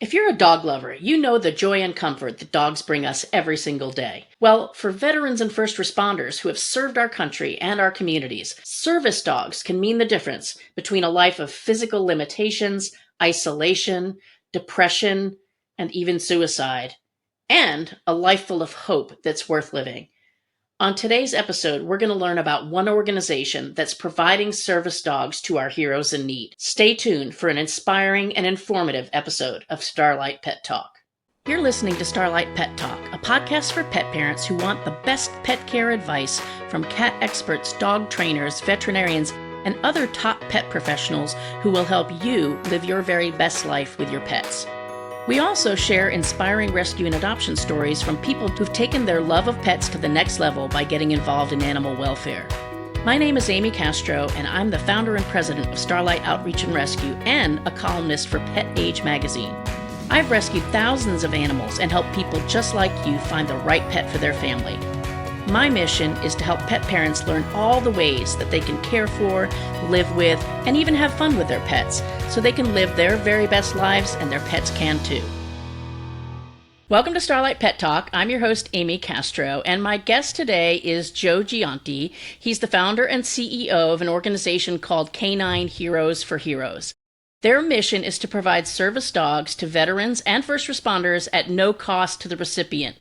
If you're a dog lover, you know the joy and comfort that dogs bring us every single day. Well, for veterans and first responders who have served our country and our communities, service dogs can mean the difference between a life of physical limitations, isolation, depression, and even suicide, and a life full of hope that's worth living. On today's episode, we're going to learn about one organization that's providing service dogs to our heroes in need. Stay tuned for an inspiring and informative episode of Starlight Pet Talk. You're listening to Starlight Pet Talk, a podcast for pet parents who want the best pet care advice from cat experts, dog trainers, veterinarians, and other top pet professionals who will help you live your very best life with your pets. We also share inspiring rescue and adoption stories from people who've taken their love of pets to the next level by getting involved in animal welfare. My name is Amy Castro, and I'm the founder and president of Starlight Outreach and Rescue and a columnist for Pet Age magazine. I've rescued thousands of animals and helped people just like you find the right pet for their family. My mission is to help pet parents learn all the ways that they can care for, live with, and even have fun with their pets, so they can live their very best lives and their pets can too. Welcome to Starlight Pet Talk. I'm your host, Amy Castro, and my guest today is Joe Gionti. He's the founder and CEO of an organization called Canine Heroes for Heroes. Their mission is to provide service dogs to veterans and first responders at no cost to the recipient.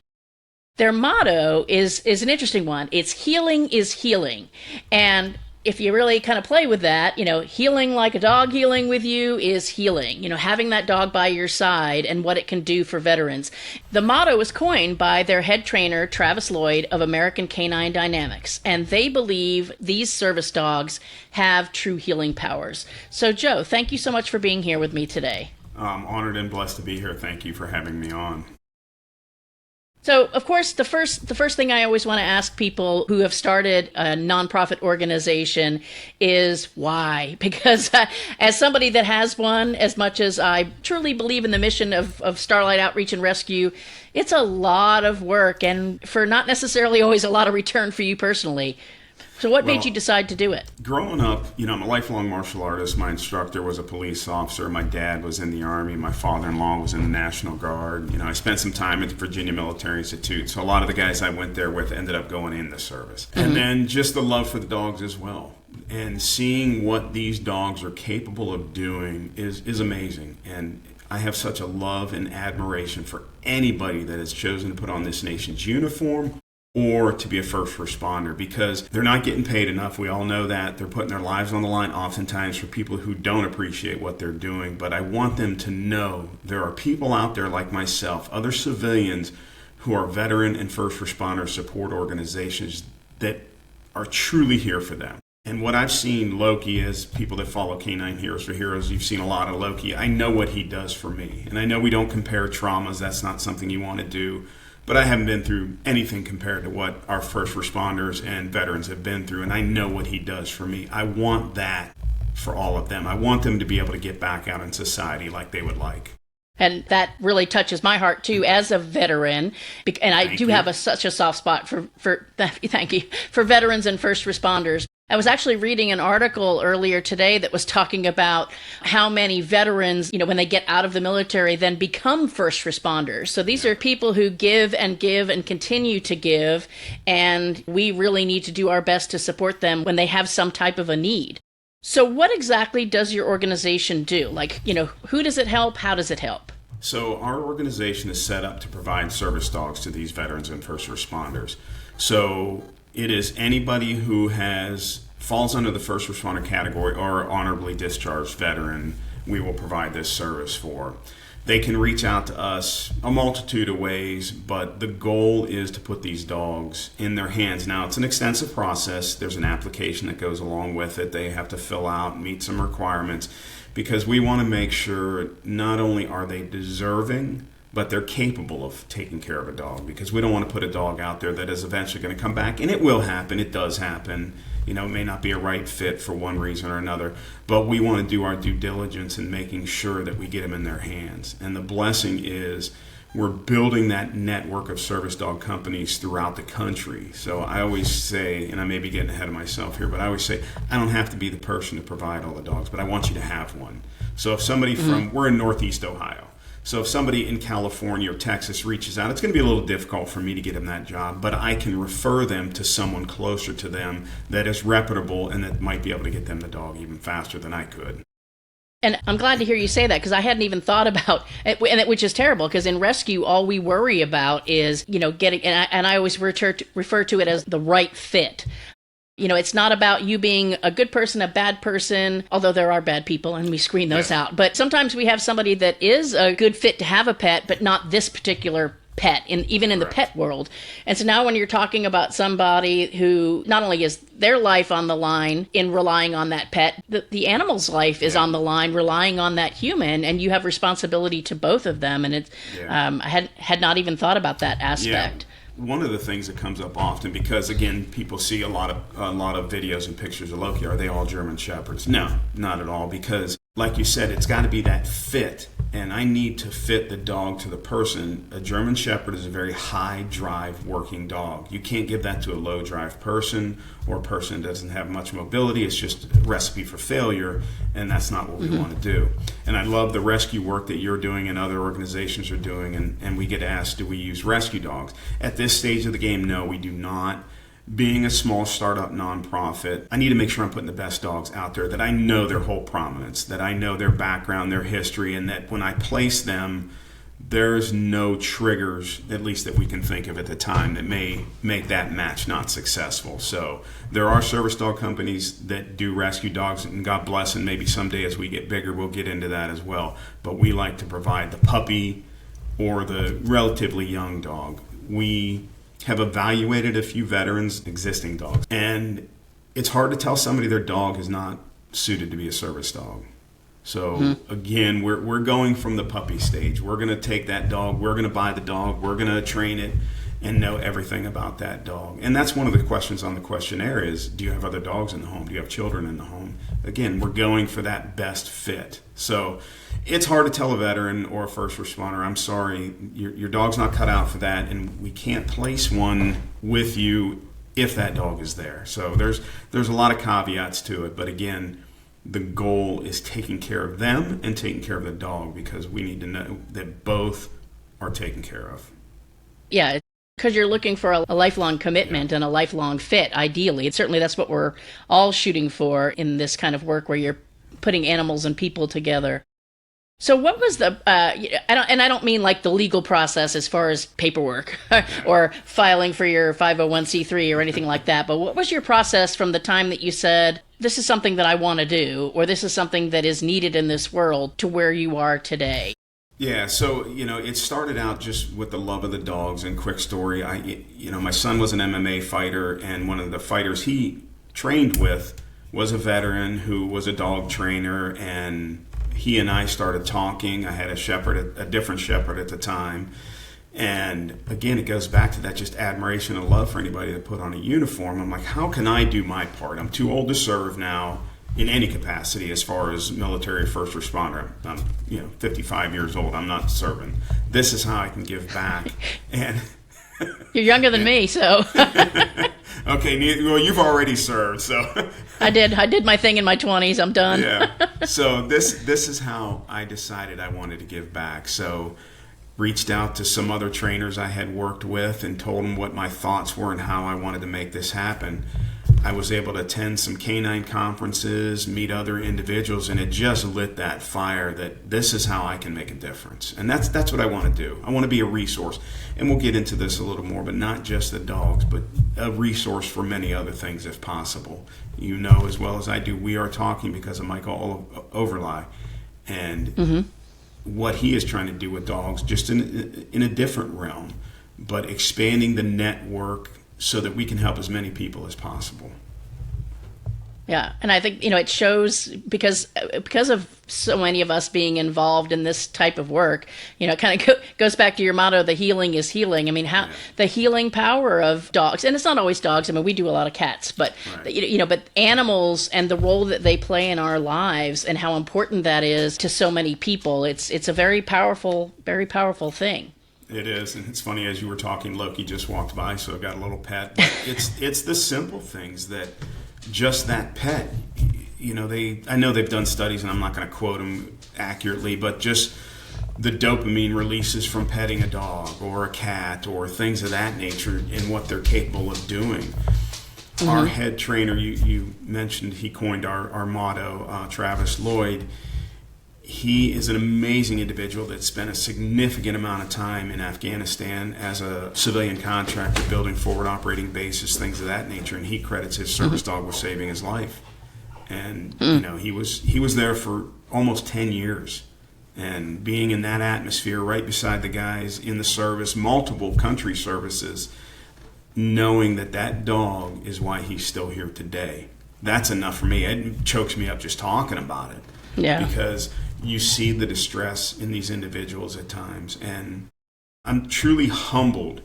Their motto is an interesting one. It's healing is healing. And if you really kind of play with that, healing like a dog healing with you is healing. Having that dog by your side and what it can do for veterans. The motto was coined by their head trainer, Travis Lloyd of American Canine Dynamics. And they believe these service dogs have true healing powers. So Joe, thank you so much for being here with me today. I'm honored and blessed to be here. Thank you for having me on. So, of course, the first thing I always want to ask people who have started a nonprofit organization is why? Because as somebody that has one, as much as I truly believe in the mission of Starlight Outreach and Rescue, it's a lot of work and for not necessarily always a lot of return for you personally. So what made you decide to do it? Growing up, I'm a lifelong martial artist. My instructor was a police officer. My dad was in the Army. My father-in-law was in the National Guard. I spent some time at the Virginia Military Institute. So a lot of the guys I went there with ended up going in the service. Mm-hmm. And then just the love for the dogs as well. And seeing what these dogs are capable of doing is amazing. And I have such a love and admiration for anybody that has chosen to put on this nation's uniform or to be a first responder, because they're not getting paid enough. We all know that. They're putting their lives on the line oftentimes for people who don't appreciate what they're doing. But I want them to know there are people out there like myself, other civilians who are veteran and first responder support organizations that are truly here for them. And what I've seen Loki, as people that follow Canine Heroes for Heroes, you've seen a lot of Loki. I know what he does for me. And I know we don't compare traumas. That's not something you want to do. But I haven't been through anything compared to what our first responders and veterans have been through, and I know what he does for me. I want that for all of them. I want them to be able to get back out in society like they would like. And that really touches my heart, too, as a veteran. And I do have such a soft spot for thank you, for veterans and first responders. I was actually reading an article earlier today that was talking about how many veterans, when they get out of the military, then become first responders. So these are people who give and continue to give, and we really need to do our best to support them when they have some type of a need. So what exactly does your organization do? Who does it help? How does it help? So our organization is set up to provide service dogs to these veterans and first responders. So it is anybody who falls under the first responder category or honorably discharged veteran, we will provide this service for. They can reach out to us a multitude of ways, but the goal is to put these dogs in their hands. Now, it's an extensive process. There's an application that goes along with it. They have to fill out, meet some requirements, because we want to make sure not only are they deserving, but they're capable of taking care of a dog, because we don't want to put a dog out there that is eventually going to come back. And it will happen. It does happen. It may not be a right fit for one reason or another, but we want to do our due diligence in making sure that we get them in their hands. And the blessing is we're building that network of service dog companies throughout the country. So I always say, and I may be getting ahead of myself here, but I always say, I don't have to be the person to provide all the dogs, but I want you to have one. So if somebody we're in Northeast Ohio. So if somebody in California or Texas reaches out, it's going to be a little difficult for me to get them that job, but I can refer them to someone closer to them that is reputable and that might be able to get them the dog even faster than I could. And I'm glad to hear you say that, because I hadn't even thought about it, which is terrible, because in rescue, all we worry about is, getting, and I always refer to it as the right fit. It's not about you being a good person, a bad person, although there are bad people and we screen those out. But sometimes we have somebody that is a good fit to have a pet, but not this particular pet, even in the pet world. And so now when you're talking about somebody who not only is their life on the line in relying on that pet, the animal's life is on the line relying on that human, and you have responsibility to both of them. And I had not even thought about that aspect. One of the things that comes up often, because again, people see a lot of videos and pictures of Loki. Are they all German Shepherds? No, not at all. Because, like you said, it's got to be that fit, and I need to fit the dog to the person. A German Shepherd is a very high drive working dog. You can't give that to a low drive person or a person that doesn't have much mobility. It's just a recipe for failure, and that's not what we want to do. And I love the rescue work that you're doing and other organizations are doing, and we get asked, do we use rescue dogs? At this stage of the game, no, we do not. Being a small startup nonprofit, I need to make sure I'm putting the best dogs out there, that I know their whole provenance, that I know their background, their history, and that when I place them, there's no triggers, at least that we can think of at the time, that may make that match not successful. So there are service dog companies that do rescue dogs, and God bless, and maybe someday as we get bigger, we'll get into that as well. But we like to provide the puppy or the relatively young dog. We have evaluated a few veterans' existing dogs, and it's hard to tell somebody their dog is not suited to be a service dog. So again, we're going from the puppy stage. We're going to take that dog, we're going to buy the dog, we're going to train it and know everything about that dog. And that's one of the questions on the questionnaire is, do you have other dogs in the home? Do you have children in the home? Again, we're going for that best fit. So it's hard to tell a veteran or a first responder, I'm sorry, your dog's not cut out for that, and we can't place one with you if that dog is there. So there's a lot of caveats to it, but again, the goal is taking care of them and taking care of the dog, because we need to know that both are taken care of. Yeah, because you're looking for a lifelong commitment and a lifelong fit, ideally. Certainly that's what we're all shooting for in this kind of work where you're putting animals and people together. So what was I don't mean like the legal process as far as paperwork or filing for your 501c3 or anything like that, but what was your process from the time that you said, this is something that I want to do, or this is something that is needed in this world, to where you are today? Yeah, so, it started out just with the love of the dogs. And quick story, my son was an MMA fighter, and one of the fighters he trained with was a veteran who was a dog trainer, and he and I started talking. I had a different shepherd at the time. And again, it goes back to that just admiration and love for anybody that put on a uniform. I'm like, how can I do my part? I'm too old to serve now in any capacity as far as military first responder. I'm 55 years old. I'm not serving. This is how I can give back. And you're younger than me, so. Okay, well, you've already served, so. I did my thing in my 20s. I'm done. Yeah. So this is how I decided I wanted to give back. So reached out to some other trainers I had worked with and told them what my thoughts were and how I wanted to make this happen. I was able to attend some canine conferences, meet other individuals, and it just lit that fire that this is how I can make a difference. And that's what I want to do. I want to be a resource. And we'll get into this a little more, but not just the dogs, but a resource for many other things if possible. You know as well as I do, we are talking because of Michael Overlie and what he is trying to do with dogs, just in a different realm, but expanding the network so that we can help as many people as possible. Yeah, and I think, it shows because of so many of us being involved in this type of work, it kind of goes back to your motto, the healing is healing. I mean, the healing power of dogs, and it's not always dogs. I mean, we do a lot of cats, but, but animals and the role that they play in our lives and how important that is to so many people. It's a very powerful thing. It is, and it's funny, as you were talking, Loki just walked by, so I got a little pet. But it's the simple things that just that pet, I know they've done studies, and I'm not going to quote them accurately, but just the dopamine releases from petting a dog or a cat or things of that nature and what they're capable of doing. Our head trainer, you mentioned, he coined our motto, Travis Lloyd. He is an amazing individual that spent a significant amount of time in Afghanistan as a civilian contractor, building forward operating bases, things of that nature, and he credits his service dog with saving his life. And he was there for almost 10 years, and being in that atmosphere right beside the guys in the service, multiple country services, knowing that dog is why he's still here today. That's enough for me. It chokes me up just talking about it. Yeah. Because you see the distress in these individuals at times. And I'm truly humbled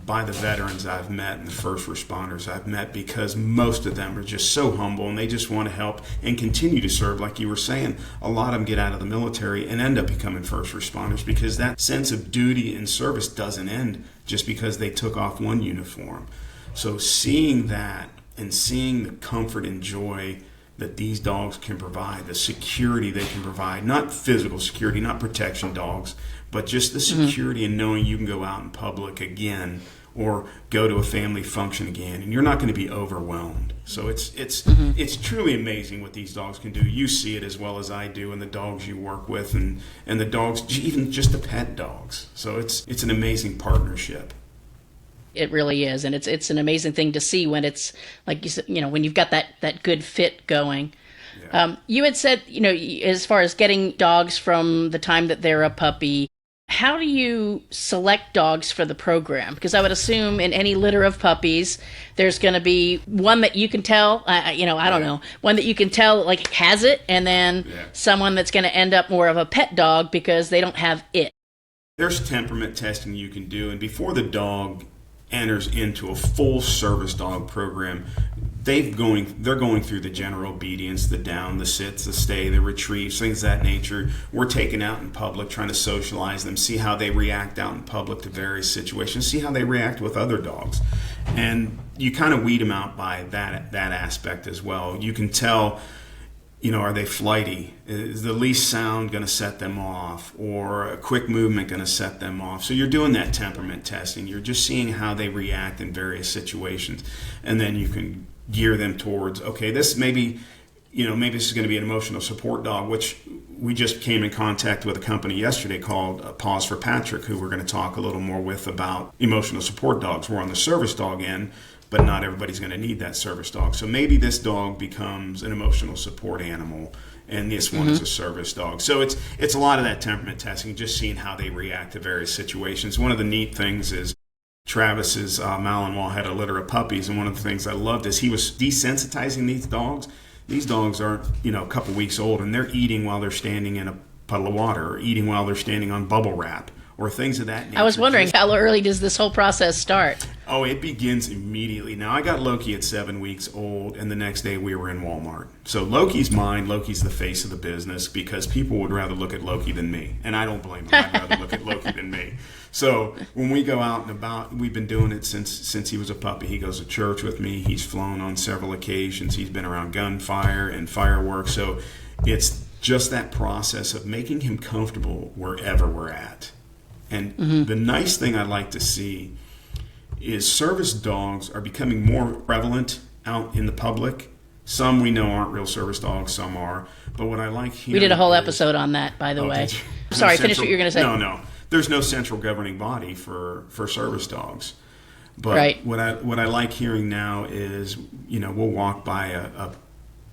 by the veterans I've met and the first responders I've met, because most of them are just so humble and they just want to help and continue to serve. Like you were saying, a lot of them get out of the military and end up becoming first responders, because that sense of duty and service doesn't end just because they took off one uniform. So seeing that and seeing the comfort and joy that these dogs can provide, the security they can provide, not physical security, not protection dogs, but just the security and knowing you can go out in public again or go to a family function again and you're not going to be overwhelmed. So it's truly amazing what these dogs can do. You see it as well as I do, and the dogs you work with and the dogs, even just the pet dogs. So it's an amazing partnership. It really is, and it's an amazing thing to see when it's like you said, when you've got that good fit going. Yeah. You had said, as far as getting dogs from the time that they're a puppy, how do you select dogs for the program? Because I would assume in any litter of puppies, there's going to be one that you can tell, I don't know, one that you can tell like has it, and then someone that's going to end up more of a pet dog because they don't have it. There's temperament testing you can do, and before the dog enters into a full service dog program, they're going through the general obedience, the down, the sits, the stay, the retrieves, things of that nature. We're taken out in public, trying to socialize them, see how they react out in public to various situations, see how they react with other dogs. And you kind of weed them out by that aspect as well. You can tell, are they flighty? Is the least sound going to set them off, or a quick movement going to set them off? So you're doing that temperament testing. You're just seeing how they react in various situations. And then you can gear them towards, okay, this maybe this is going to be an emotional support dog, which we just came in contact with a company yesterday called Pause for Patrick, who we're going to talk a little more with about emotional support dogs. We're on the service dog end, but not everybody's going to need that service dog. So maybe this dog becomes an emotional support animal, and this one is a service dog. So it's a lot of that temperament testing, just seeing how they react to various situations. One of the neat things is Travis's Malinois had a litter of puppies, and one of the things I loved is he was desensitizing these dogs. These dogs aren't, a couple weeks old, and they're eating while they're standing in a puddle of water, or eating while they're standing on bubble wrap, or things of that nature. I was wondering, how early does this whole process start? Oh, it begins immediately. Now, I got Loki at 7 weeks old, and the next day we were in Walmart. So Loki's mine. Loki's the face of the business, because people would rather look at Loki than me. And I don't blame them. I'd rather look at Loki than me. So when we go out and about, we've been doing it since he was a puppy. He goes to church with me. He's flown on several occasions. He's been around gunfire and fireworks. So it's just that process of making him comfortable wherever we're at. And the nice thing I like to see is service dogs are becoming more prevalent out in the public. Some we know aren't real service dogs, some are. But what I like here, we did a whole episode on that, by the way. Sorry, finish what you were going to say. No. There's no central governing body for service dogs. But what I like hearing now is, we'll walk by a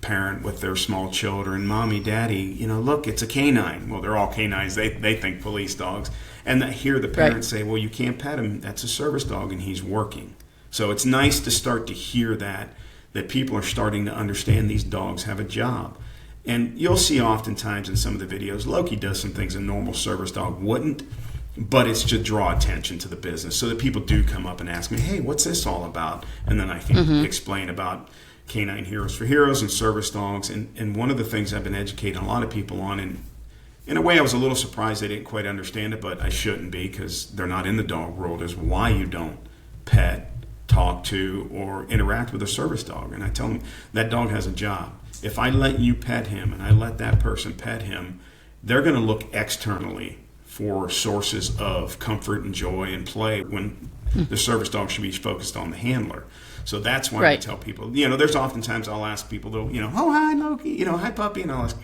parent with their small children, mommy, daddy, look, it's a canine. Well, they're all canines. They think police dogs. And I hear the parents say, well, you can't pet him. That's a service dog and he's working. So it's nice to start to hear that people are starting to understand these dogs have a job. And you'll see oftentimes in some of the videos, Loki does some things a normal service dog wouldn't, but it's to draw attention to the business so that people do come up and ask me, hey, what's this all about? And then I can explain about Canine Heroes for Heroes and service dogs. And one of the things I've been educating a lot of people on, and in a way I was a little surprised they didn't quite understand it, but I shouldn't be because they're not in the dog world, is why you don't pet, talk to, or interact with a service dog. And I tell them that dog has a job. If I let you pet him and I let that person pet him, they're going to look externally for sources of comfort and joy and play when the service dog should be focused on the handler. So that's why I tell people, there's oftentimes I'll ask people, oh, hi, Loki, hi, puppy. And I'll ask,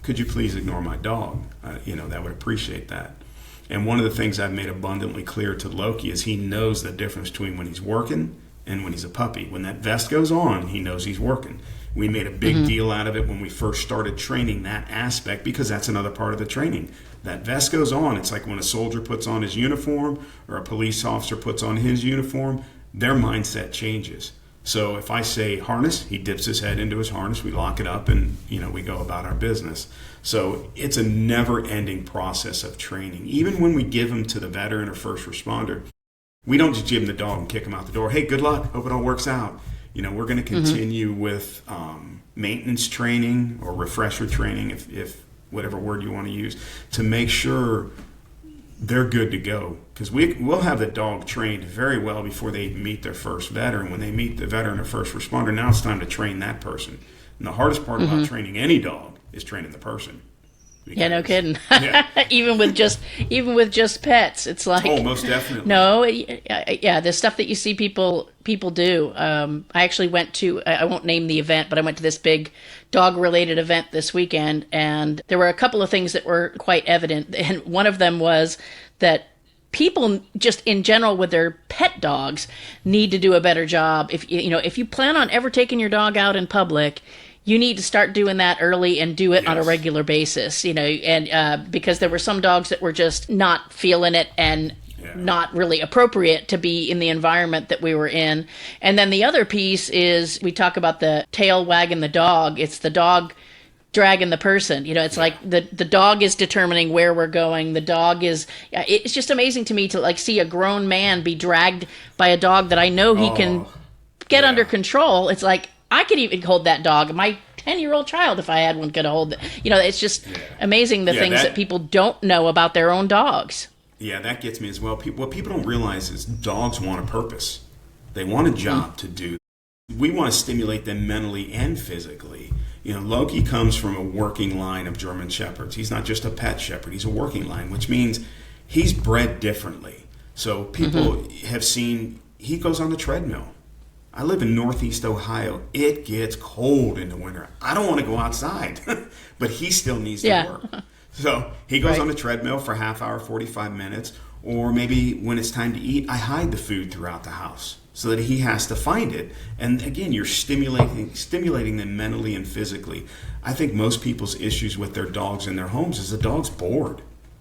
could you please ignore my dog? That would appreciate that. And one of the things I've made abundantly clear to Loki is he knows the difference between when he's working and when he's a puppy. When that vest goes on, he knows he's working. We made a big deal out of it when we first started training that aspect, because that's another part of the training. That vest goes on. It's like when a soldier puts on his uniform or a police officer puts on his uniform, their mindset changes. So if I say harness, he dips his head into his harness, we lock it up, and we go about our business. So it's a never-ending process of training. Even when we give them to the veteran or first responder, we don't just give them the dog and kick them out the door. Hey, good luck. Hope it all works out. We're going to continue with maintenance training or refresher training, if whatever word you want to use, to make sure they're good to go. Because we'll have the dog trained very well before they meet their first veteran. When they meet the veteran or first responder, now it's time to train that person. And the hardest part about training any dog is training the person. Yeah, no kidding. Yeah. even with just pets, it's like, oh, most definitely. No, the stuff that you see people do. I actually went to, I won't name the event, but I went to this big dog-related event this weekend, and there were a couple of things that were quite evident. And one of them was that people just in general with their pet dogs need to do a better job. If you plan on ever taking your dog out in public, you need to start doing that early and do it on a regular basis, and because there were some dogs that were just not feeling it and not really appropriate to be in the environment that we were in. And then the other piece is we talk about the tail wagging the dog. It's the dog dragging the person. It's like the dog is determining where we're going. The dog is, it's just amazing to me to see a grown man be dragged by a dog that I know he can get under control. It's like, I could even hold that dog. My 10-year-old child, if I had one, could hold it. It's just amazing the things that people don't know about their own dogs. Yeah, that gets me as well. What people don't realize is dogs want a purpose. They want a job to do. We want to stimulate them mentally and physically. Loki comes from a working line of German Shepherds. He's not just a pet shepherd. He's a working line, which means he's bred differently. So people have seen, he goes on the treadmill. I live in Northeast Ohio. It gets cold in the winter. I don't want to go outside, but he still needs to work. So he goes on the treadmill for a half hour, 45 minutes, or maybe when it's time to eat, I hide the food throughout the house so that he has to find it. And again, you're stimulating them mentally and physically. I think most people's issues with their dogs in their homes is the dog's bored.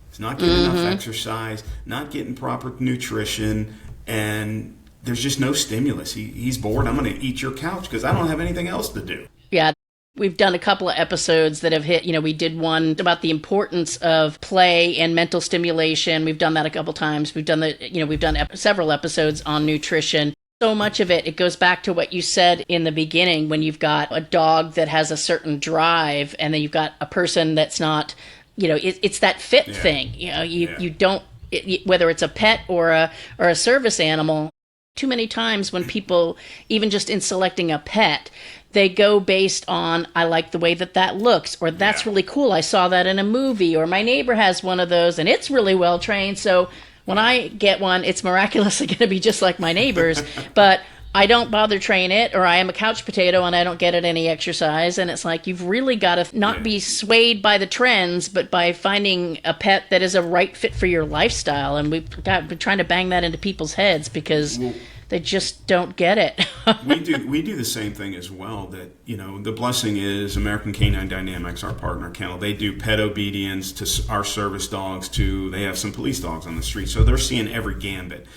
He's not getting enough exercise, not getting proper nutrition, and there's just no stimulus. He's bored. I'm going to eat your couch because I don't have anything else to do. Yeah. We've done a couple of episodes that have hit, we did one about the importance of play and mental stimulation. We've done that a couple times. We've done several episodes on nutrition. So much of it goes back to what you said in the beginning, when you've got a dog that has a certain drive and then you've got a person that's not, it's that fit thing. You don't, whether it's a pet or a service animal. Too many times when people, even just in selecting a pet, they go based on, I like the way that looks, or that's really cool. I saw that in a movie, or my neighbor has one of those and it's really well trained. So when I get one, it's miraculously going to be just like my neighbor's, but I don't bother train it, or I am a couch potato and I don't get it any exercise. And it's like, you've really got to not be swayed by the trends, but by finding a pet that is a right fit for your lifestyle. And we've been trying to bang that into people's heads because they just don't get it. we do the same thing as well. That the blessing is American Canine Dynamics, our partner kennel. They do pet obedience to our service dogs. They have some police dogs on the street, so they're seeing every gambit.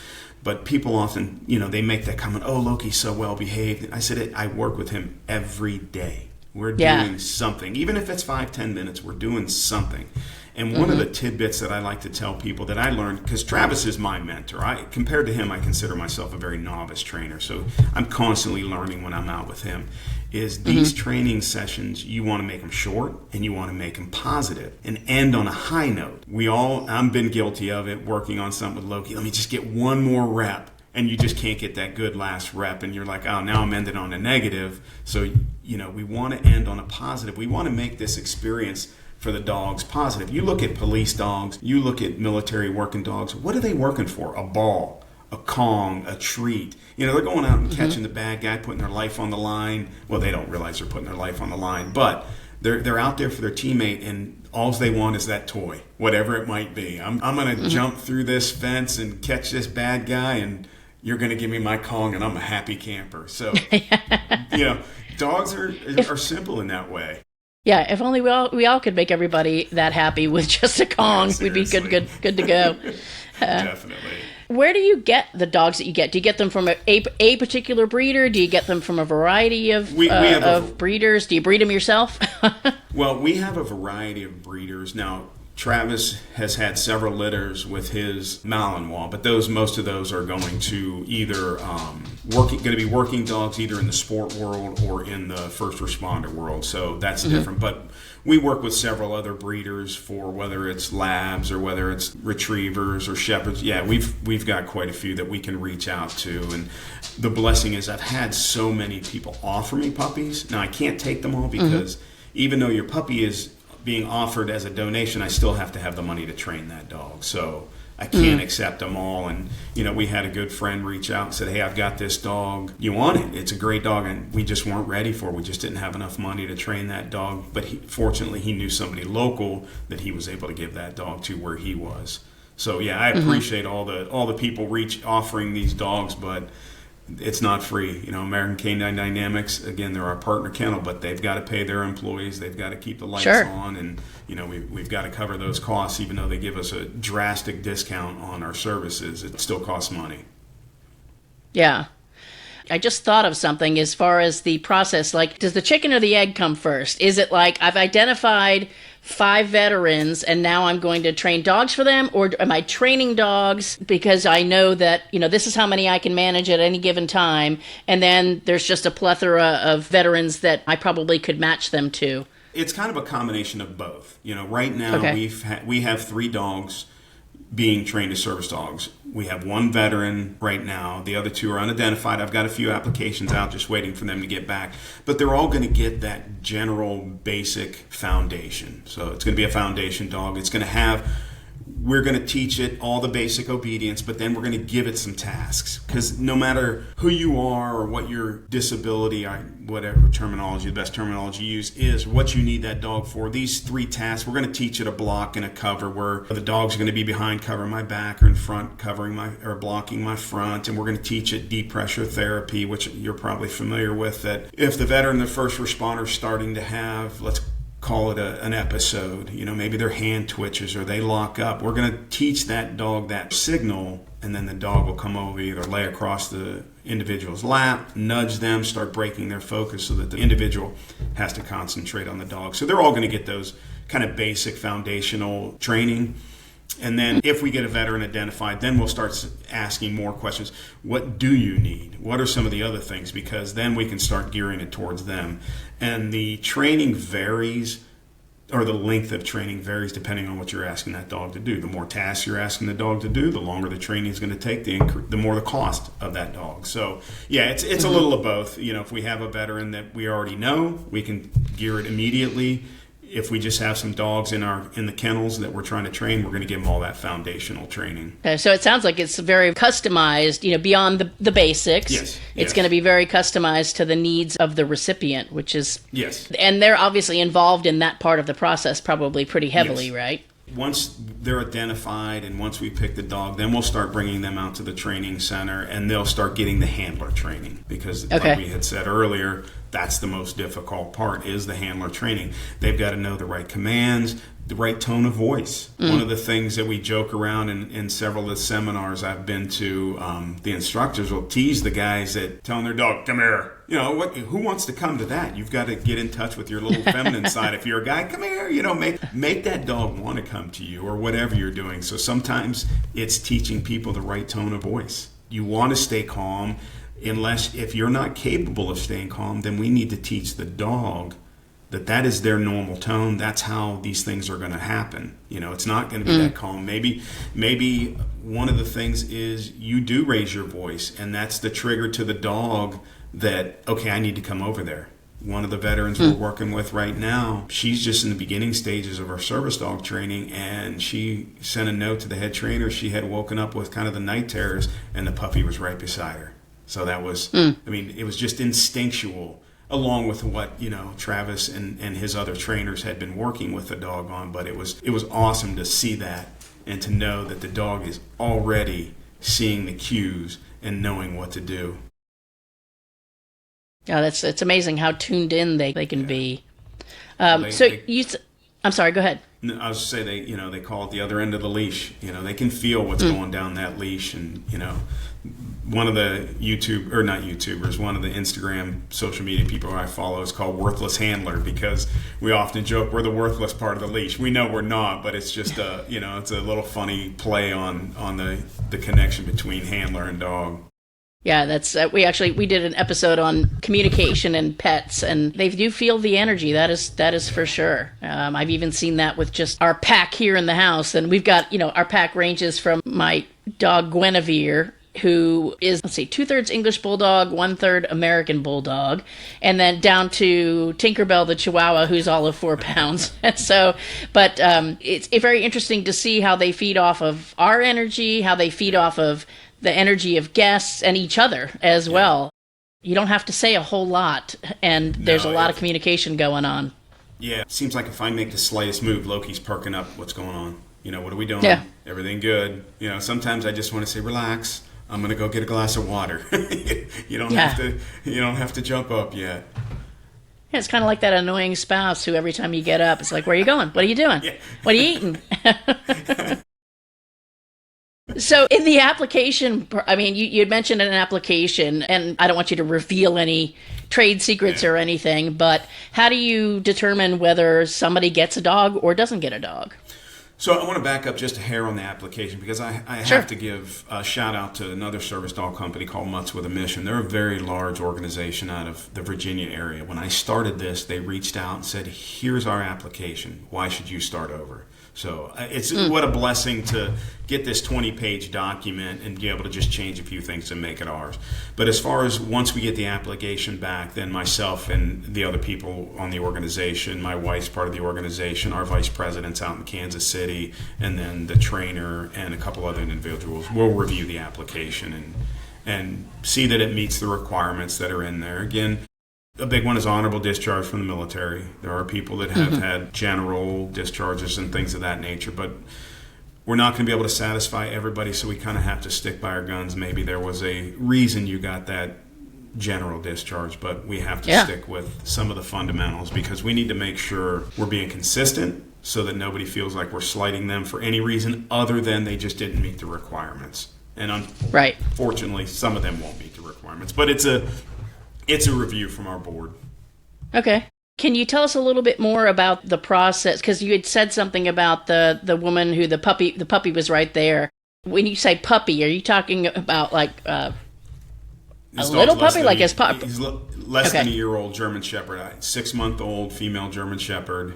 But people often, they make that comment, oh, Loki's so well behaved. I said, I work with him every day. We're doing something. Even if it's 5-10 minutes, we're doing something. And one of the tidbits that I like to tell people that I learned, because Travis is my mentor. Compared to him, I consider myself a very novice trainer. So I'm constantly learning when I'm out with him, is these training sessions, you want to make them short and you want to make them positive and end on a high note. I've been guilty of it, working on something with Loki. Let me just get one more rep. And you just can't get that good last rep. And you're like, oh, now I'm ending on a negative. So, we want to end on a positive. We want to make this experience for the dogs positive. You look at police dogs, you look at military working dogs, what are they working for? A ball, a Kong, a treat. They're going out and catching the bad guy, putting their life on the line. Well, they don't realize they're putting their life on the line, but they're out there for their teammate, and all they want is that toy, whatever it might be. I'm going to jump through this fence and catch this bad guy, and you're going to give me my Kong, and I'm a happy camper. So, dogs are simple in that way. Yeah, if only we all could make everybody that happy with just a Kong, we'd be good to go. Definitely. Where do you get the dogs that you get? Do you get them from a particular breeder? Do you get them from a variety of breeders? Do you breed them yourself? Well, we have a variety of breeders. Now, Travis has had several litters with his Malinois, but most of those are going to either going to be working dogs, either in the sport world or in the first responder world. So that's different. But we work with several other breeders for whether it's labs or whether it's retrievers or shepherds. Yeah, we've got quite a few that we can reach out to. And the blessing is I've had so many people offer me puppies. Now I can't take them all because even though your puppy is being offered as a donation, I still have to have the money to train that dog. So I can't accept them all. And, we had a good friend reach out and said, hey, I've got this dog. You want it? It's a great dog. And we just weren't ready for it. We just didn't have enough money to train that dog. But fortunately, he knew somebody local that he was able to give that dog to where he was. So, yeah, I appreciate all the people offering these dogs, but it's not free. American Canine Dynamics, again, they're our partner kennel, but they've got to pay their employees. They've got to keep the lights on, and we've got to cover those costs. Even though they give us a drastic discount on our services, it still costs money. Yeah. I just thought of something as far as the process. Like, does the chicken or the egg come first? Is it like I've identified 5 veterans and now I'm going to train dogs for them? Or am I training dogs because I know that, this is how many I can manage at any given time, and then there's just a plethora of veterans that I probably could match them to? It's kind of a combination of both. Right now we have 3 dogs being trained as service dogs. We have 1 veteran right now. The other 2 are unidentified. I've got a few applications out just waiting for them to get back. But they're all going to get that general basic foundation. So it's going to be a foundation dog. We're going to teach it all the basic obedience, but then we're going to give it some tasks. Because no matter who you are or what your disability, whatever terminology, the best terminology you use is, what you need that dog for. These 3 tasks, we're going to teach it a block and a cover, where the dog's going to be behind covering my back or in front or blocking my front. And we're going to teach it deep pressure therapy, which you're probably familiar with, that if the veteran, the first responder, is starting to have, let's call it an episode, maybe their hand twitches or they lock up, we're going to teach that dog that signal, and then the dog will come over, either lay across the individual's lap, nudge them, start breaking their focus so that the individual has to concentrate on the dog. So they're all going to get those kind of basic foundational training. And then if we get a veteran identified, then we'll start asking more questions. What do you need? What are some of the other things? Because then we can start gearing it towards them. And the training varies, or the length of training varies depending on what you're asking that dog to do. The more tasks you're asking the dog to do, the longer the training is going to take, the more the cost of that dog. So yeah, it's a little of both. If we have a veteran that we already know, we can gear it immediately. If we just have some dogs in the kennels that we're trying to train, we're going to give them all that foundational training. Okay, so it sounds like it's very customized, beyond the basics. Yes. It's going to be very customized to the needs of the recipient, which is... Yes. And they're obviously involved in that part of the process probably pretty heavily, yes. Right? Once they're identified and once we pick the dog, then we'll start bringing them out to the training center, and they'll start getting the handler training, because like we had said earlier, that's the most difficult part, is the handler training. They've got to know the right commands, the right tone of voice. One of the things that we joke around in several of the seminars I've been to, the instructors will tease the guys that telling their dog, come here. Who wants to come to that? You've got to get in touch with your little feminine side. If you're a guy, come here, make that dog want to come to you, or whatever you're doing. So sometimes it's teaching people the right tone of voice. You want to stay calm. If you're not capable of staying calm, then we need to teach the dog that is their normal tone. That's how these things are going to happen. It's not going to be that calm. Maybe one of the things is you do raise your voice, and that's the trigger to the dog that, okay, I need to come over there. One of the veterans we're working with right now, she's just in the beginning stages of her service dog training, and she sent a note to the head trainer. She had woken up with kind of the night terrors, and the puppy was right beside her. So that was, I mean, it was just instinctual, along with what, Travis and his other trainers had been working with the dog on. But it was awesome to see that and to know that the dog is already seeing the cues and knowing what to do. Yeah, it's amazing how tuned in they can be. I'm sorry, go ahead. I was say they call it the other end of the leash. They can feel what's going down that leash, and one of the one of the Instagram social media people I follow is called Worthless Handler, because we often joke we're the worthless part of the leash. We know we're not, but it's just it's a little funny play on the connection between handler and dog. Yeah, that's we did an episode on communication and pets, and they do feel the energy. That is for sure. I've even seen that with just our pack here in the house, and we've got our pack ranges from my dog Guinevere, who is 2/3 English Bulldog, 1/3 American Bulldog, and then down to Tinkerbell the Chihuahua, who's all of 4 pounds. It's very interesting to see how they feed off of our energy, how they feed off of the energy of guests and each other as well. You don't have to say a whole lot, and there's a lot of communication going on. Yeah, it seems like if I make the slightest move, Loki's perking up. What's going on? What are we doing? Yeah. Everything good? Sometimes I just want to say, relax. I'm going to go get a glass of water. You don't have to jump up yet. Yeah, it's kind of like that annoying spouse who every time you get up, it's like, where are you going? What are you doing? Yeah. What are you eating? So in the application, I mean, you had mentioned an application, and I don't want you to reveal any trade secrets or anything, but how do you determine whether somebody gets a dog or doesn't get a dog? So I want to back up just a hair on the application, because I have to give a shout out to another service dog company called Mutts with a Mission. They're a very large organization out of the Virginia area. When I started this, they reached out and said, here's our application. Why should you start over? So it's what a blessing to get this 20-page document and be able to just change a few things and make it ours. But as far as once we get the application back, then myself and the other people on the organization, my wife's part of the organization, our vice president's out in Kansas City, and then the trainer and a couple other individuals will review the application and see that it meets the requirements that are in there. Again, a big one is honorable discharge from the military. There are people that have had general discharges and things of that nature, but we're not going to be able to satisfy everybody, so we kind of have to stick by our guns. Maybe there was a reason you got that general discharge, but we have to stick with some of the fundamentals, because we need to make sure we're being consistent so that nobody feels like we're slighting them for any reason other than they just didn't meet the requirements. And unfortunately, some of them won't meet the requirements, but it's a review from our board. Okay. Can you tell us a little bit more about the process? Because you had said something about the woman who the puppy was right there. When you say puppy, are you talking about like a little puppy, like his pup? He's less than a year-old German Shepherd, 6-month-old female German Shepherd,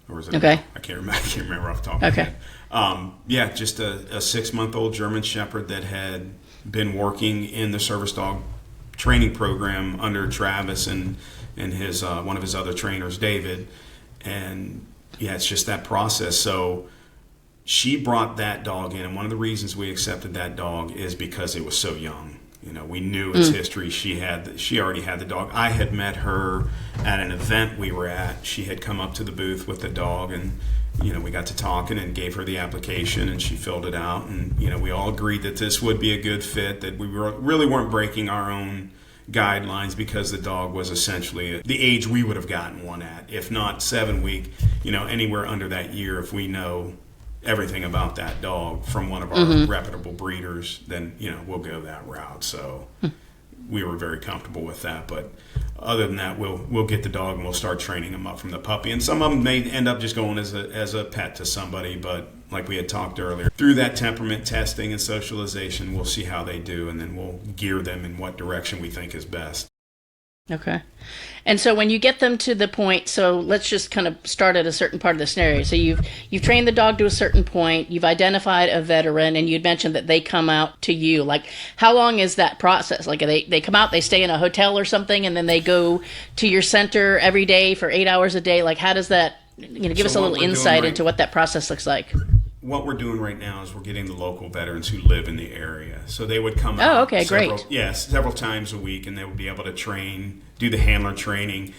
or is it? Okay. I can't remember off the top of my head. Just a 6-month-old German Shepherd that had been working in the service dog training program under Travis and his one of his other trainers, David. And it's just that process. So she brought that dog in, and one of the reasons we accepted that dog is because it was so young. We knew its history. She already had the dog. I had met her at an event we were at. She had come up to the booth with the dog, and we got to talking and gave her the application, and she filled it out, and we all agreed that this would be a good fit, that we really weren't breaking our own guidelines, because the dog was essentially the age we would have gotten one at, if not 7 week, anywhere under that year. If we know everything about that dog from one of our reputable breeders, then we'll go that route. So we were very comfortable with that. But other than that, we'll get the dog and we'll start training him up from the puppy. And some of them may end up just going as a pet to somebody, but like we had talked earlier, through that temperament testing and socialization, we'll see how they do, and then we'll gear them in what direction we think is best. Okay. And so when you get them to the point, so let's just kind of start at a certain part of the scenario. So you've trained the dog to a certain point, you've identified a veteran, and you'd mentioned that they come out to you. Like, how long is that process? Like, they come out, they stay in a hotel or something, and then they go to your center every day for 8 hours a day. Like, how does that, give us a little insight into what that process looks like. What we're doing right now is we're getting the local veterans who live in the area. So they would come out okay, great. several times a week, and they would be able to do the handler training.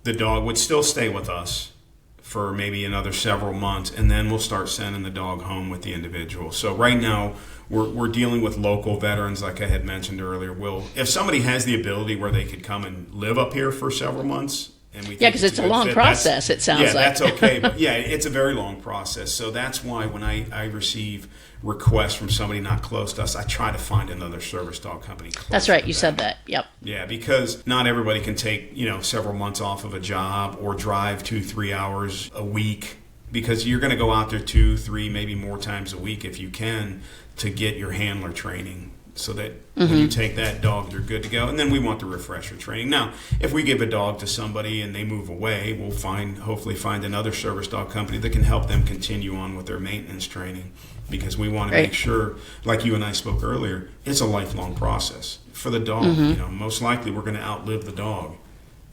The dog would still stay with us for maybe another several months, and then we'll start sending the dog home with the individual. So right now, we're dealing with local veterans, like I had mentioned earlier. If somebody has the ability where they could come and live up here for several months, because it's a long process, it sounds like. Yeah, that's okay. But yeah, it's a very long process. So that's why when I receive requests from somebody not close to us, I try to find another service dog company close. That's right. You said that. Yep. Yeah, because not everybody can take, several months off of a job or drive 2-3 hours a week, because you're going to go out there 2, 3, maybe more times a week if you can to get your handler training, so that when you take that dog, you're good to go. And then we want the refresher training. Now, if we give a dog to somebody and they move away, we'll hopefully find another service dog company that can help them continue on with their maintenance training, because we want to make sure, like you and I spoke earlier, it's a lifelong process for the dog. Most likely we're going to outlive the dog,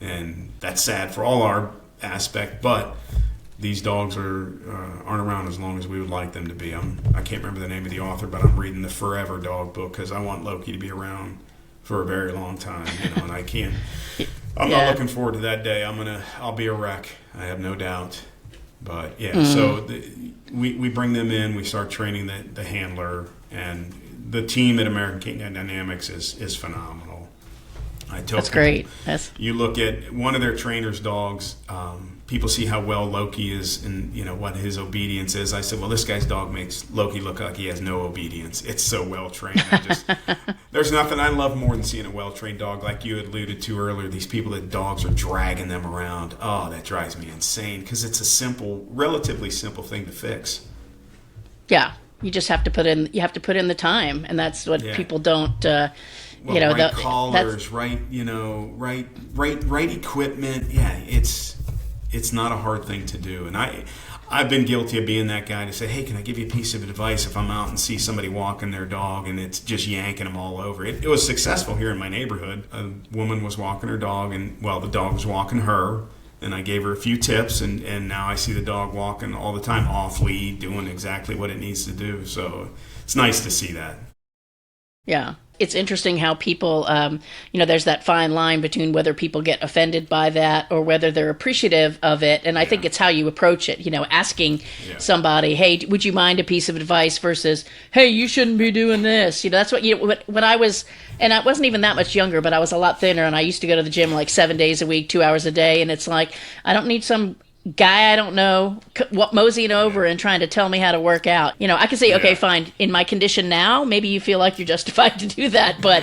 and that's sad for all our aspect, but these dogs aren't around as long as we would like them to be. I can't remember the name of the author, but I'm reading the Forever Dog book because I want Loki to be around for a very long time, and I can't. I'm not looking forward to that day. I'll be a wreck. I have no doubt. But yeah, so we bring them in. We start training the handler, and the team at American Canine Dynamics is phenomenal. That's great. You look at one of their trainers' dogs. People see how well Loki is and what his obedience is. I said, well, this guy's dog makes Loki look like he has no obedience. It's so well trained. There's nothing I love more than seeing a well trained dog, like you had alluded to earlier. These people that dogs are dragging them around. Oh, that drives me insane, because it's a relatively simple thing to fix. Yeah, you just have to put in. You have to put in the time, and that's what people don't. Right collars, right equipment. Yeah, it's not a hard thing to do. And I've been guilty of being that guy to say, hey, can I give you a piece of advice if I'm out and see somebody walking their dog and it's just yanking them all over. It was successful here in my neighborhood. A woman was walking her dog, and the dog was walking her, and I gave her a few tips, and now I see the dog walking all the time off lead, doing exactly what it needs to do. So it's nice to see that. Yeah. It's interesting how people, there's that fine line between whether people get offended by that or whether they're appreciative of it. And I think it's how you approach it, asking somebody, hey, would you mind a piece of advice, versus, hey, you shouldn't be doing this. That's what, when I was, and I wasn't even that much younger, but I was a lot thinner, and I used to go to the gym like 7 days a week, 2 hours a day. And it's like, I don't need some guy I don't know moseying over and trying to tell me how to work out. I could say, okay, fine, in my condition now, maybe you feel like you're justified to do that, but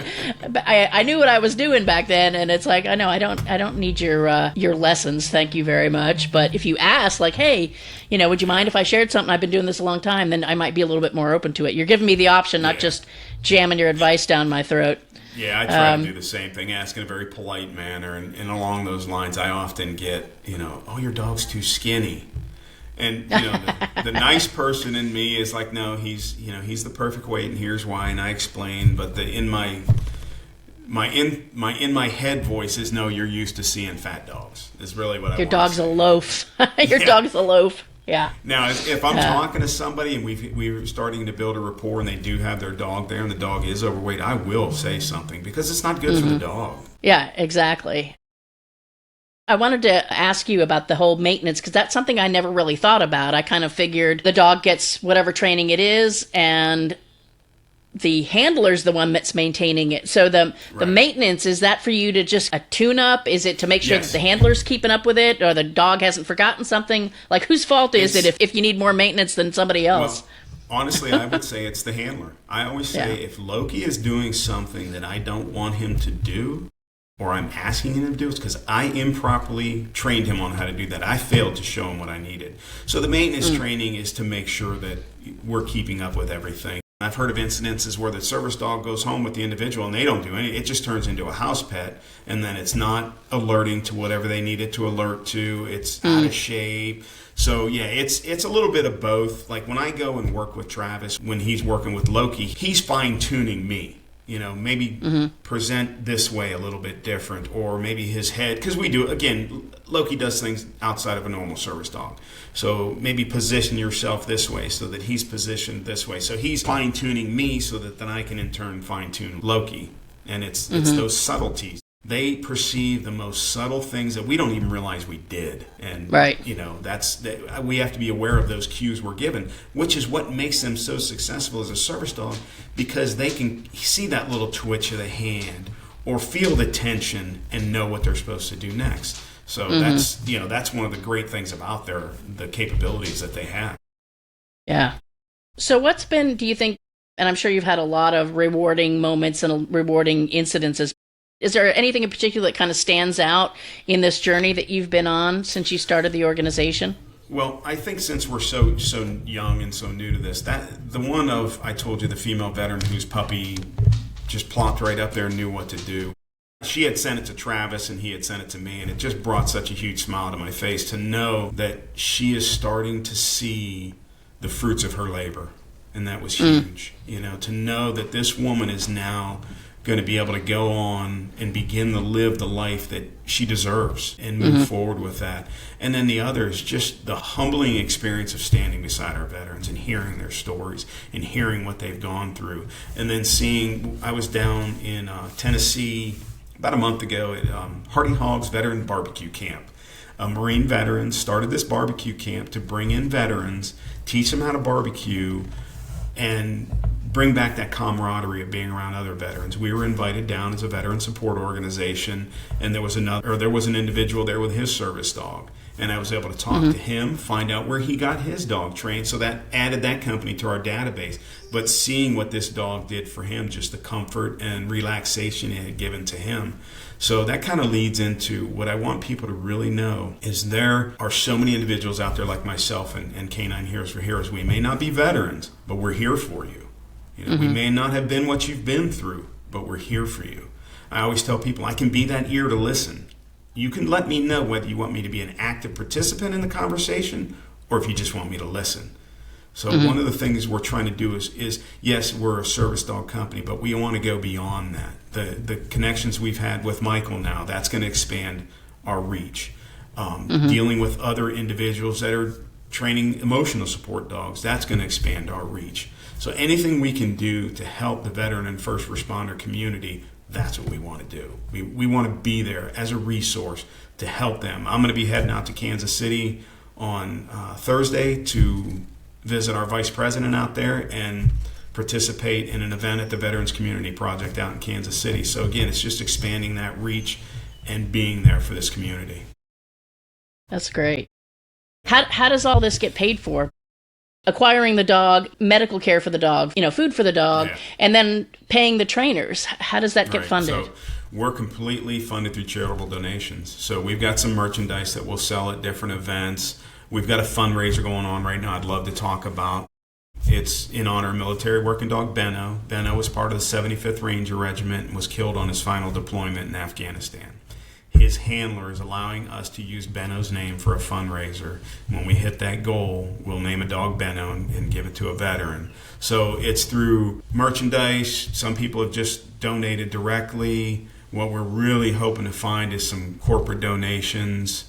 I knew what I was doing back then, and it's like, I know I don't need your lessons, thank you very much. But if you ask, like, hey, would you mind if I shared something? I've been doing this a long time, then I might be a little bit more open to it. You're giving me the option, not just jamming your advice down my throat. Yeah, I try to do the same thing, ask in a very polite manner, and along those lines, I often get, oh, your dog's too skinny, and the nice person in me is like, no, he's the perfect weight, and here's why, and I explain. But in my head voice is, no, you're used to seeing fat dogs. Is really what I want to say. Your dog's a loaf. Dog's a loaf. Yeah. Now, if I'm talking to somebody and we're starting to build a rapport, and they do have their dog there and the dog is overweight, I will say something, because it's not good for the dog. Yeah, exactly. I wanted to ask you about the whole maintenance, because that's something I never really thought about. I kind of figured the dog gets whatever training it is, and the handler's the one that's maintaining it. So the maintenance, is that for you to just a tune-up? Is it to make sure that the handler's keeping up with it, or the dog hasn't forgotten something? Like, whose fault is it if you need more maintenance than somebody else? Well, honestly, I would say it's the handler. I always say, if Loki is doing something that I don't want him to do, or I'm asking him to do, it's because I improperly trained him on how to do that. I failed to show him what I needed. So the maintenance training is to make sure that we're keeping up with everything. I've heard of incidences where the service dog goes home with the individual and they don't do anything. It just turns into a house pet, and then it's not alerting to whatever they need it to alert to. It's out of shape. So yeah, it's a little bit of both. Like when I go and work with Travis, when he's working with Loki, he's fine-tuning me. Maybe present this way a little bit different, or maybe his head, because we do, again, Loki does things outside of a normal service dog. So maybe position yourself this way so that he's positioned this way. So he's fine-tuning me so that then I can in turn fine-tune Loki. And it's those subtleties. They perceive the most subtle things that we don't even realize we did. And, right. We have to be aware of those cues we're given, which is what makes them so successful as a service dog, because they can see that little twitch of the hand or feel the tension and know what they're supposed to do next. So that's one of the great things about the capabilities that they have. Yeah. So what's been, do you think, and I'm sure you've had a lot of rewarding moments and rewarding incidences, is there anything in particular that kind of stands out in this journey that you've been on since you started the organization? Well, I think since we're so young and so new to this, that the one of, I told you, the female veteran whose puppy just plopped right up there and knew what to do. She had sent it to Travis and he had sent it to me, and it just brought such a huge smile to my face to know that she is starting to see the fruits of her labor. And that was huge, to know that this woman is now going to be able to go on and begin to live the life that she deserves and move forward with that. And then the other is just the humbling experience of standing beside our veterans and hearing their stories and hearing what they've gone through. And then I was down in Tennessee about a month ago at Hardy Hogs Veteran Barbecue Camp. Marine veterans started this barbecue camp to bring in veterans, teach them how to barbecue, and bring back that camaraderie of being around other veterans. We were invited down as a veteran support organization, and there was an individual there with his service dog, and I was able to talk to him, find out where he got his dog trained, so that added that company to our database. But seeing what this dog did for him, just the comfort and relaxation it had given to him. So that kind of leads into what I want people to really know is there are so many individuals out there like myself and Canine Heroes for Heroes. We may not be veterans, but we're here for you. We may not have been what you've been through, but we're here for you. I always tell people I can be that ear to listen. You can let me know whether you want me to be an active participant in the conversation or if you just want me to listen. So one of the things we're trying to do is yes, we're a service dog company, but we want to go beyond that. The connections we've had with Michael now, that's going to expand our reach. Dealing with other individuals that are training emotional support dogs, that's going to expand our reach. So anything we can do to help the veteran and first responder community, that's what we want to do. We want to be there as a resource to help them. I'm going to be heading out to Kansas City on Thursday to visit our vice president out there and participate in an event at the Veterans Community Project out in Kansas City. So again, it's just expanding that reach and being there for this community. That's great. How does all this get paid for? Acquiring the dog, medical care for the dog, food for the dog, and then paying the trainers. How does that get funded? So we're completely funded through charitable donations. So we've got some merchandise that we'll sell at different events. We've got a fundraiser going on right now I'd love to talk about. It's in honor of military working dog Benno. Benno was part of the 75th Ranger Regiment and was killed on his final deployment in Afghanistan. His handler is allowing us to use Benno's name for a fundraiser. When we hit that goal, we'll name a dog Benno and give it to a veteran. So it's through merchandise. Some people have just donated directly. What we're really hoping to find is some corporate donations,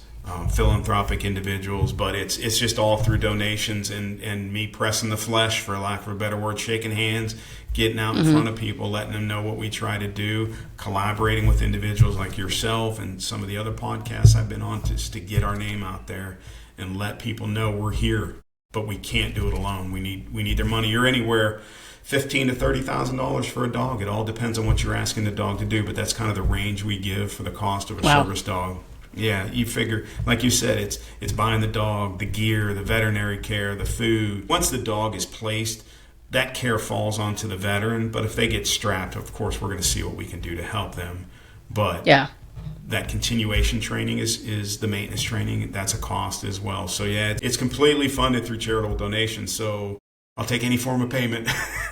philanthropic individuals, but it's just all through donations and me pressing the flesh, for lack of a better word, shaking hands, getting out in front of people, letting them know what we try to do, collaborating with individuals like yourself and some of the other podcasts I've been on to get our name out there and let people know we're here, but we can't do it alone. We need their money. You're anywhere $15,000 to $30,000 for a dog. It all depends on what you're asking the dog to do, but that's kind of the range we give for the cost of a service dog. Yeah, you figure, like you said, it's buying the dog, the gear, the veterinary care, the food. Once the dog is placed, that care falls onto the veteran. But if they get strapped, of course, we're going to see what we can do to help them. But that continuation training is the maintenance training. That's a cost as well. So yeah, it's completely funded through charitable donations. So I'll take any form of payment.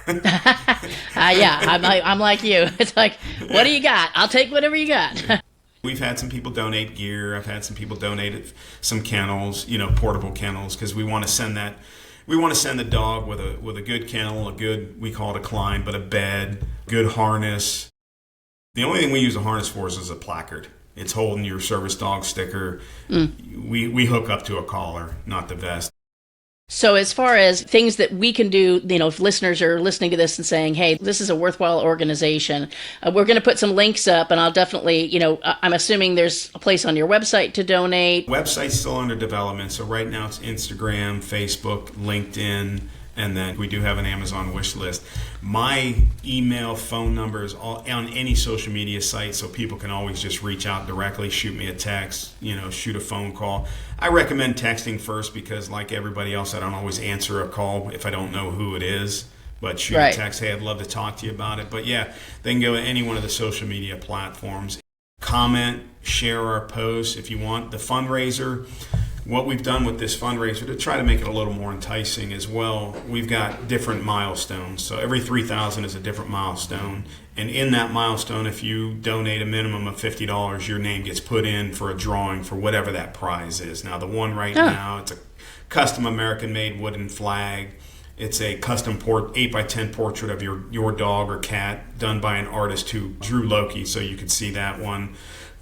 Yeah, I'm like you. It's like, what do you got? I'll take whatever you got. We've had some people donate gear. I've had some people donate some kennels, portable kennels, because we want to send that. We want to send the dog with a good kennel, a good, we call it a climb, but a bed, good harness. The only thing we use a harness for is a placard. It's holding your service dog sticker. We hook up to a collar, not the vest. So as far as things that we can do, if listeners are listening to this and saying, hey, this is a worthwhile organization, we're going to put some links up, and I'll definitely, I'm assuming there's a place on your website to donate. Website's still under development, so right now it's Instagram, Facebook, LinkedIn, and then we do have an Amazon wish list. My email, phone number is all on any social media site, so people can always just reach out directly, shoot me a text, shoot a phone call. I recommend texting first because, like everybody else, I don't always answer a call if I don't know who it is. But shoot a text, hey, I'd love to talk to you about it. But yeah, they can go to any one of the social media platforms. Comment, share our posts if you want. The fundraiser, what we've done with this fundraiser to try to make it a little more enticing as well, we've got different milestones. So every 3,000 is a different milestone. And in that milestone, if you donate a minimum of $50, your name gets put in for a drawing for whatever that prize is. Now, the one right now, it's a custom American-made wooden flag. It's a custom 8x10 portrait of your dog or cat done by an artist who drew Loki, so you can see that one.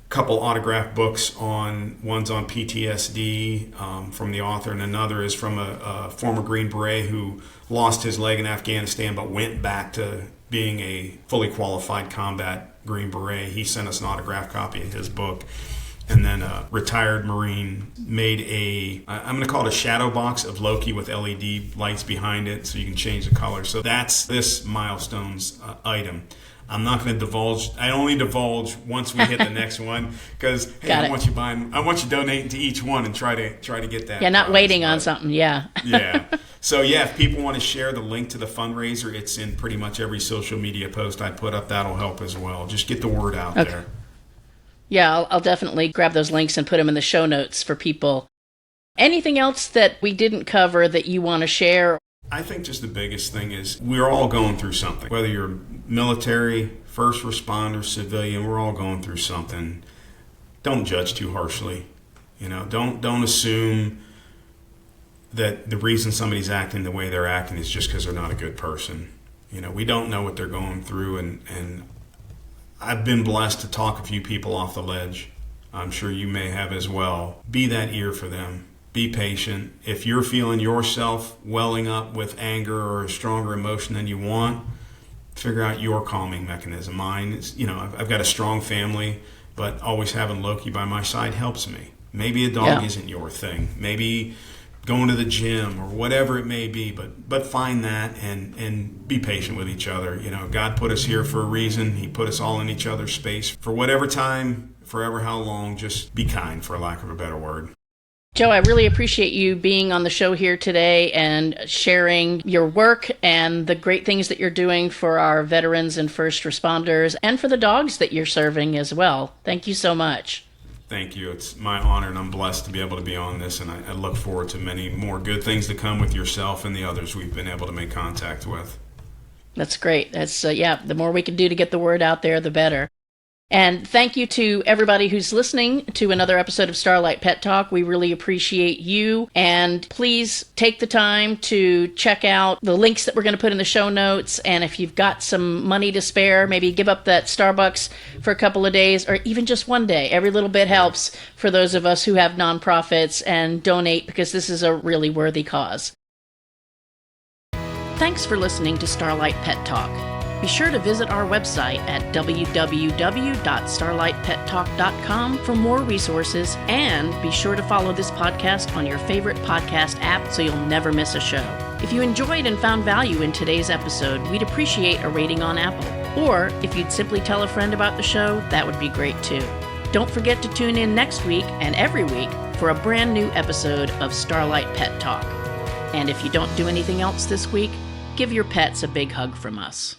Couple autographed books one's on PTSD from the author, and another is from a former Green Beret who lost his leg in Afghanistan but went back to being a fully qualified combat Green Beret. He sent us an autographed copy of his book. And then a retired Marine made I'm going to call it a shadow box of Loki with LED lights behind it so you can change the color. So that's this milestones item. I'm not going to divulge. I only divulge once we hit the next one because I want you donating to each one and try to get that. Yeah, not waiting on something. Yeah. Yeah. So yeah, if people want to share the link to the fundraiser, it's in pretty much every social media post I put up. That'll help as well. Just get the word out there. Yeah, I'll definitely grab those links and put them in the show notes for people. Anything else that we didn't cover that you want to share? I think just the biggest thing is we're all going through something. Whether you're military, first responder, civilian, we're all going through something. Don't judge too harshly. Don't assume that the reason somebody's acting the way they're acting is just because they're not a good person. We don't know what they're going through, and I've been blessed to talk a few people off the ledge. I'm sure you may have as well. Be that ear for them. Be patient. If you're feeling yourself welling up with anger or a stronger emotion than you want, figure out your calming mechanism. Mine is, I've got a strong family, but always having Loki by my side helps me. Maybe a dog isn't your thing. Maybe going to the gym or whatever it may be, but find that and be patient with each other. God put us here for a reason. He put us all in each other's space for whatever time, forever how long. Just be kind, for lack of a better word. Joe, I really appreciate you being on the show here today and sharing your work and the great things that you're doing for our veterans and first responders and for the dogs that you're serving as well. Thank you so much. Thank you. It's my honor, and I'm blessed to be able to be on this, and I look forward to many more good things to come with yourself and the others we've been able to make contact with. That's great. That's the more we can do to get the word out there, the better. And thank you to everybody who's listening to another episode of Starlight Pet Talk. We really appreciate you. And please take the time to check out the links that we're going to put in the show notes. And if you've got some money to spare, maybe give up that Starbucks for a couple of days or even just one day. Every little bit helps for those of us who have nonprofits, and donate because this is a really worthy cause. Thanks for listening to Starlight Pet Talk. Be sure to visit our website at www.starlightpettalk.com for more resources, and be sure to follow this podcast on your favorite podcast app so you'll never miss a show. If you enjoyed and found value in today's episode, we'd appreciate a rating on Apple. Or if you'd simply tell a friend about the show, that would be great too. Don't forget to tune in next week and every week for a brand new episode of Starlight Pet Talk. And if you don't do anything else this week, give your pets a big hug from us.